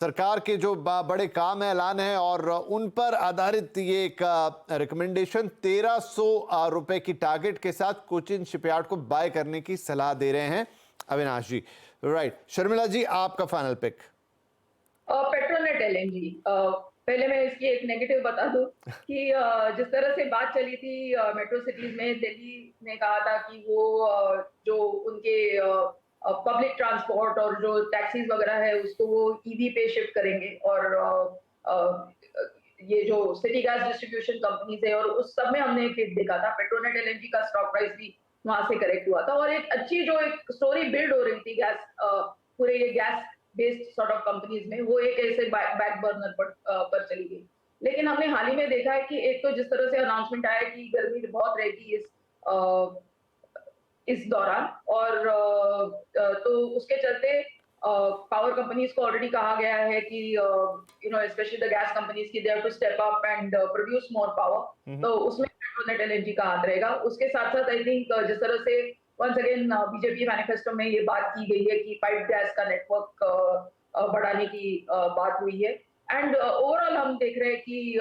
सरकार के जो बड़े काम ऐलान है और उन पर आधारित ये एक रिकमेंडेशन 1300 रुपए की टारगेट के साथ कोचिन शिपयार्ड को बाय करने की सलाह दे रहे हैं अविनाश जी। राइट, शर्मिला जी आपका फाइनल पिक। Petronet LNG. पहले मैं इसकी एक नेगेटिव बता दूं कि जिस तरह से बात चली थी मेट्रो सिटीज में, दिल्ली ने कहा था कि वो जो उनके पब्लिक ट्रांसपोर्ट और जो टैक्सीज वगैरह है उसको वो ईवी पे शिफ्ट करेंगे, और ये जो सिटी गैस डिस्ट्रीब्यूशन कंपनीज है और उस सब में हमने एक देखा था पेट्रोनेट एलएनजी का स्टॉक प्राइस भी वहां से करेक्ट हुआ था, और एक अच्छी जो एक स्टोरी बिल्ड हो रही थी गैस पूरे ये gas based sort of companies में, वो एक ऐसे बैक बर्नर पर चली गई। लेकिन हमने हाल ही में देखा है कि एक तो जिस तरह से अनाउंसमेंट आया कि गर्मी बहुत रहेगी इस दौरान, और तो उसके चलते पावर कंपनीज को ऑलरेडी कहा गया है कि स्पेशली द गैस कंपनीज की they have to step up and produce more power, तो उसमें पेट्रोनेट एलएनजी का हाथ रहेगा। उसके साथ साथ आई थिंक जिस तरह से वंस अगेन बीजेपी मैनिफेस्टो में ये बात की गई है कि पाइप गैस का नेटवर्क बढ़ाने की बात हुई है, एंड ओवरऑल हम देख रहे हैं कि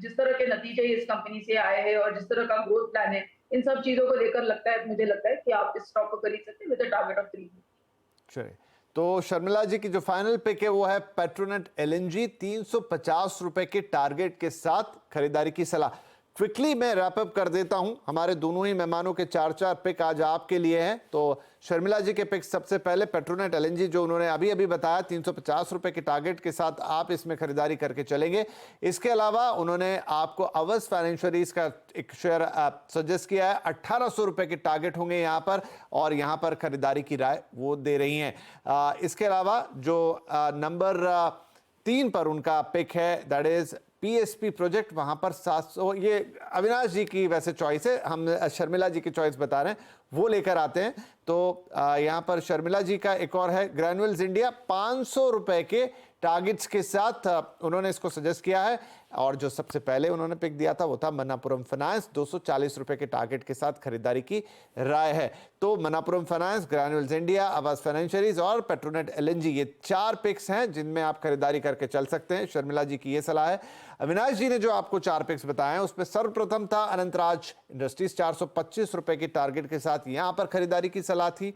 जिस तरह के नतीजे इस कंपनी से आए हैं और जिस तरह का ग्रोथ प्लान है, इन सब चीजों को लेकर मुझे लगता है कि आप इस स्टॉक को खरीद सकते हैं विद अ टारगेट ऑफ 3। चलिए, तो शर्मिला जी की जो फाइनल पिक है वो है पेट्रोनेट एलएनजी, 350 रुपए के टारगेट के साथ खरीदारी की सलाह। क्विकली मैं रैप अप कर देता हूं, हमारे दोनों ही मेहमानों के 4-4 पिक आज आपके लिए हैं। तो शर्मिला जी के पिक सबसे पहले पेट्रोनेट एलएनजी जो उन्होंने अभी अभी बताया 350 रुपए के टारगेट के साथ आप इसमें खरीदारी करके चलेंगे। इसके अलावा उन्होंने आपको अवस फाइनेंशियरीज का एक शेयर सजेस्ट किया है, 1800 रुपए के टारगेट होंगे यहां पर, और यहां पर खरीदारी की राय वो दे रही हैं। इसके अलावा जो नंबर 3 पर उनका पिक है दैट इज पीएसपी प्रोजेक्ट, वहां पर 700, ये अविनाश जी की वैसे चॉइस है, हम शर्मिला जी की चॉइस बता रहे हैं, वो लेकर आते हैं। तो यहां पर शर्मिला जी का एक और है ग्रैन्युअल्स इंडिया, 500 रुपए के टारगेट्स के साथ उन्होंने इसको सजेस्ट किया है, और जो सबसे पहले उन्होंने पिक दिया था वो था मनापुरम फाइनेंस, 240 रुपए के टारगेट के साथ खरीदारी की राय है। तो मनापुरम फाइनेंस, ग्रैन्युअल्स इंडिया, आवास फाइनेंशियरीज और पेट्रोनेट एलएनजी, ये 4 पिक्स हैं जिनमें आप खरीदारी करके चल सकते हैं। शर्मिला जी की ये सलाह है। अविनाश जी ने जो आपको 4 पिक्स बताए हैं उसमें सर्वप्रथम था अनंतराज इंडस्ट्रीज, 425 रुपए के टारगेट के साथ यहां पर खरीदारी की सलाह थी।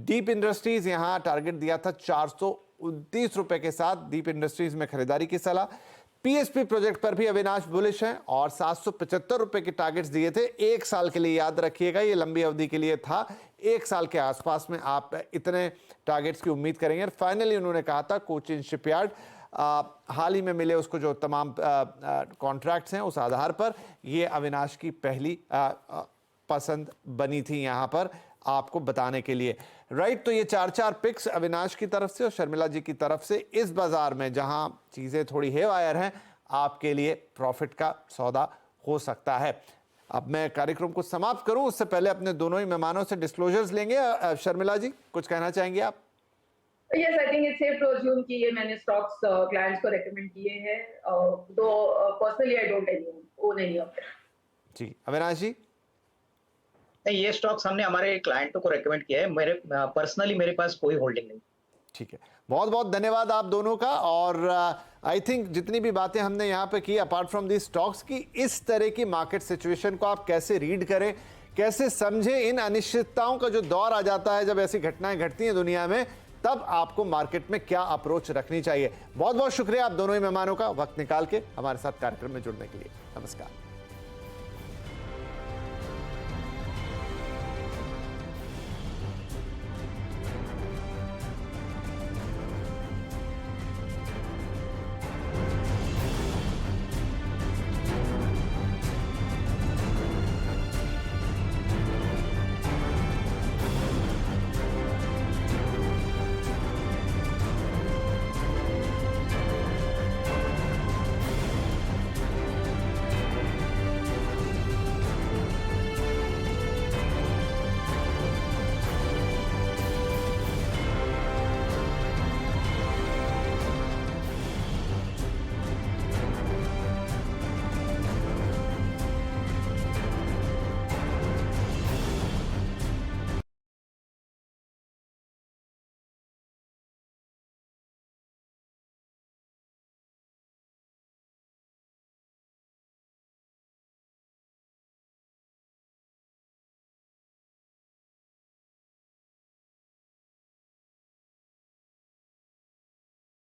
डीप इंडस्ट्रीज यहां टारगेट दिया था 429 रुपए के साथ, डीप इंडस्ट्रीज में खरीदारी की सलाह। पीएसपी प्रोजेक्ट पर भी अविनाश बुलिश हैं और 775 रुपए के टारगेट्स दिए थे 1 साल के लिए, याद रखिएगा ये लंबी अवधि के लिए था, 1 साल के आसपास में आप इतने टारगेट्स की उम्मीद करेंगे। फाइनली उन्होंने कहा था कोचिन शिपयार्ड, हाल ही में मिले उसको जो तमाम कॉन्ट्रैक्ट्स हैं उस आधार पर ये अविनाश की पहली पसंद बनी थी यहां पर आपको बताने के लिए। राइट, तो ये 4-4 पिक्स अविनाश की तरफ से और शर्मिला जी की तरफ से इस बाजार में जहां चीजें थोड़ी हेवायर हैं, आपके लिए प्रॉफिट का सौदा हो सकता है। अब मैं कार्यक्रम को समाप्त करूं उससे पहले अपने दोनों ही मेहमानों से डिस्क्लोजर्स लेंगे। शर्मिला जी कुछ कहना चाहेंगे आप? Yes, I think it's safe to assume कि ये मैंने स्टॉक्स क्लाइंट्स को रेकमेंड किए हैं, though personally I don't own any of them. जी अविनाश जी? नहीं, ये स्टॉक्स हमने हमारे क्लाइंटों को रेकमेंड किया है, मेरे पर्सनली मेरे पास कोई होल्डिंग नहीं। ठीक है, बहुत बहुत धन्यवाद आप दोनों का। और आई थिंक जितनी भी बातें हमने यहाँ पे की अपार्ट फ्रॉम दी स्टॉक्स की, इस तरह की मार्केट सिचुएशन को आप कैसे रीड करें, कैसे समझें, इन अनिश्चितताओं का जो दौर आ जाता है जब ऐसी घटनाएं घटती हैं दुनिया में, तब आपको मार्केट में क्या अप्रोच रखनी चाहिए। बहुत बहुत शुक्रिया आप दोनों ही मेहमानों का वक्त निकाल के हमारे साथ कार्यक्रम में जुड़ने के लिए। नमस्कार।